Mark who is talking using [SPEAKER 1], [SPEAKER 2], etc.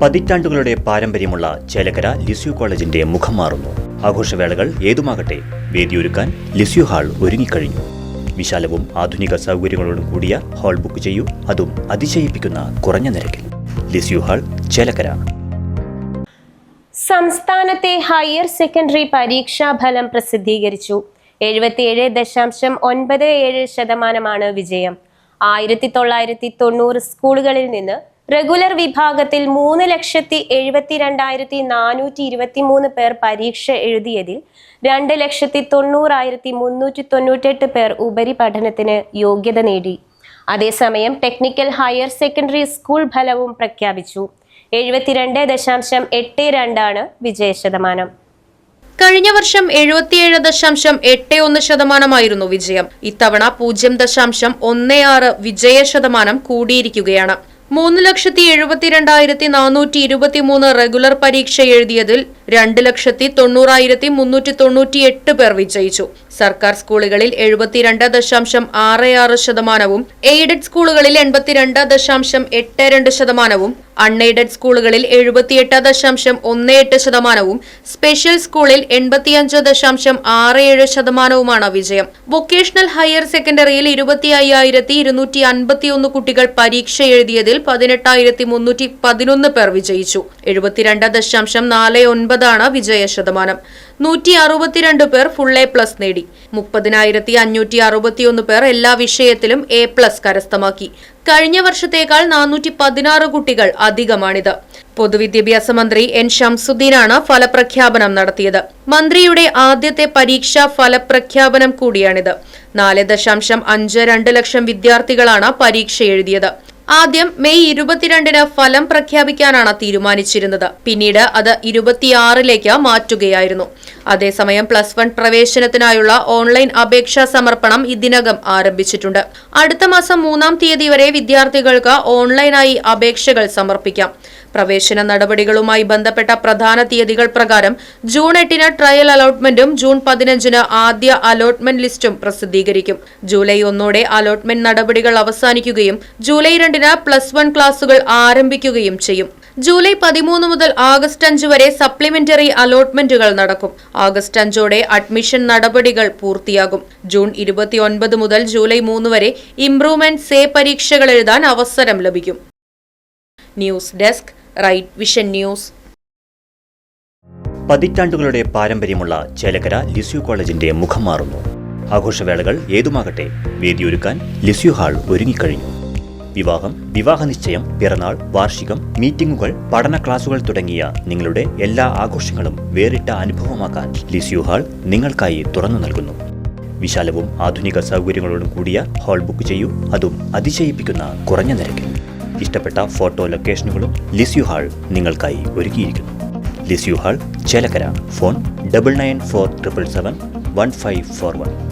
[SPEAKER 1] പതിറ്റാണ്ടുകളുടെ പാരമ്പര്യമുള്ള ചേലക്കര ലിസ്യു കോളേജിന്റെ മുഖം മാറുന്നു. ആഘോഷവേളകൾ ഏതുമാകട്ടെ, വേദിയൊരുക്കാൻ ലിസ്യു ഹാൾ ഒരുങ്ങിക്കഴിഞ്ഞു. വിശാലവും ആധുനിക സൗകര്യങ്ങളോടും കൂടിയ ഹാൾ ബുക്ക് ചെയ്യൂ, അതും അതിശയിപ്പിക്കുന്ന കുറഞ്ഞ നിരക്കിൽ. Lisieux hall, Chelakkara.
[SPEAKER 2] സംസ്ഥാനത്തെ ഹയർ സെക്കൻഡറി പരീക്ഷാ ഫലം പ്രസിദ്ധീകരിച്ചു. 77.97% വിജയം. 1990 സ്കൂളുകളിൽ നിന്ന് റെഗുലർ വിഭാഗത്തിൽ 3,72,423 പേർ പരീക്ഷ എഴുതിയതിൽ 2,90,398 പേർ ഉപരിപഠനത്തിന് യോഗ്യത നേടി. അതേസമയം ടെക്നിക്കൽ ഹയർ സെക്കൻഡറി സ്കൂൾ ഫലവും പ്രഖ്യാപിച്ചു. 72.82% വിജയശതമാനം.
[SPEAKER 3] കഴിഞ്ഞ വർഷം 77.81% വിജയം. ഇത്തവണ 0.16 വിജയശതമാനം കൂടിയിരിക്കുകയാണ്. 3,72,423 റെഗുലർ പരീക്ഷ എഴുതിയതിൽ 2,90,398 പേർ വിജയിച്ചു. സർക്കാർ സ്കൂളുകളിൽ 72.66%, എയ്ഡഡ് സ്കൂളുകളിൽ 82.82%, അൺഎയ്ഡഡ് സ്കൂളുകളിൽ 78.18%, സ്പെഷ്യൽ സ്കൂളിൽ 85.67% വിജയം. വൊക്കേഷണൽ ഹയർ സെക്കൻഡറിയിൽ 25,251 കുട്ടികൾ പരീക്ഷ എഴുതിയതിൽ 18,311 പേർ വിജയിച്ചു. 72.49% വിജയശതമാനം. 162 പേർ ഫുൾ എ പ്ലസ് നേടി. 30,561 പേർ എല്ലാ വിഷയത്തിലും എ പ്ലസ് കരസ്ഥമാക്കി. കഴിഞ്ഞ വർഷത്തേക്കാൾ 416 കുട്ടികൾ അധികമാണിത്. പൊതുവിദ്യാഭ്യാസ മന്ത്രി എൻ ഷംസുദ്ദീനാണ് ഫലപ്രഖ്യാപനം നടത്തിയത്. മന്ത്രിയുടെ ആദ്യത്തെ പരീക്ഷാ ഫലപ്രഖ്യാപനം കൂടിയാണിത്. 4.52 ലക്ഷം വിദ്യാർത്ഥികളാണ് പരീക്ഷ എഴുതിയത്. ആദ്യം മെയ് 22-ന് ഫലം പ്രഖ്യാപിക്കാനാണ് തീരുമാനിച്ചിരുന്നത്. പിന്നീട് അത് 26-ലേക്ക് മാറ്റുകയായിരുന്നു. അതേസമയം +1 പ്രവേശനത്തിനായുള്ള ഓൺലൈൻ അപേക്ഷാ സമർപ്പണം ഇതിനകം ആരംഭിച്ചിട്ടുണ്ട്. അടുത്ത മാസം 3-ാം തീയതി വരെ വിദ്യാർത്ഥികൾക്ക് ഓൺലൈനായി അപേക്ഷകൾ സമർപ്പിക്കാം. പ്രവേശന നടപടികളുമായി ബന്ധപ്പെട്ട പ്രധാന തീയതികൾ പ്രകാരം ജൂൺ 8-ന് ട്രയൽ അലോട്ട്മെന്റും ജൂൺ 15-ന് ആദ്യ അലോട്ട്മെന്റ് ലിസ്റ്റും പ്രസിദ്ധീകരിക്കും. ജൂലൈ 1-ഓടെ അലോട്ട്മെന്റ് നടപടികൾ അവസാനിക്കുകയും ജൂലൈ 2-ന് +1 ക്ലാസുകൾ ആരംഭിക്കുകയും ചെയ്യും. ജൂലൈ 13 മുതൽ ആഗസ്റ്റ് 5 വരെ സപ്ലിമെന്ററി അലോട്ട്മെന്റുകൾ നടക്കും. ആഗസ്റ്റ് 5-ഓടെ അഡ്മിഷൻ നടപടികൾ പൂർത്തിയാകും. ജൂൺ 29 മുതൽ ജൂലൈ 3 വരെ ഇംപ്രൂവ്മെന്റ് സേ പരീക്ഷകൾ എഴുതാൻ അവസരം ലഭിക്കും. News desk, right vision news.
[SPEAKER 1] പതിറ്റാണ്ടുകളുടെ പാരമ്പര്യമുള്ള ചേലക്കര ലിസ്യു കോളേജിന്റെ മുഖം മാറുന്നു. ആഘോഷവേളകൾ ഏതുമാകട്ടെ, വേദിയൊരുക്കാൻ ലിസ്യു ഹാൾ ഒരുങ്ങിക്കഴിഞ്ഞു. വിവാഹം, വിവാഹ നിശ്ചയം, പിറന്നാൾ, വാർഷികം, മീറ്റിംഗുകൾ, പഠന ക്ലാസുകൾ തുടങ്ങിയ നിങ്ങളുടെ എല്ലാ ആഘോഷങ്ങളും വേറിട്ട അനുഭവമാക്കാൻ ലിസ്യു ഹാൾ നിങ്ങൾക്കായി തുറന്നു നൽകുന്നു. വിശാലവും ആധുനിക സൗകര്യങ്ങളോടും കൂടിയ ഹാൾ ബുക്ക് ചെയ്യൂ, അതും അതിശയിപ്പിക്കുന്ന കുറഞ്ഞ നിരക്കിൽ. ഇഷ്ടപ്പെട്ട ഫോട്ടോ ലൊക്കേഷനുകളും ലിസ്യു ഹാൾ നിങ്ങൾക്കായി ഒരുക്കിയിരിക്കുന്നു. Lisieux hall, Chelakkara. ഫോൺ 9947771541.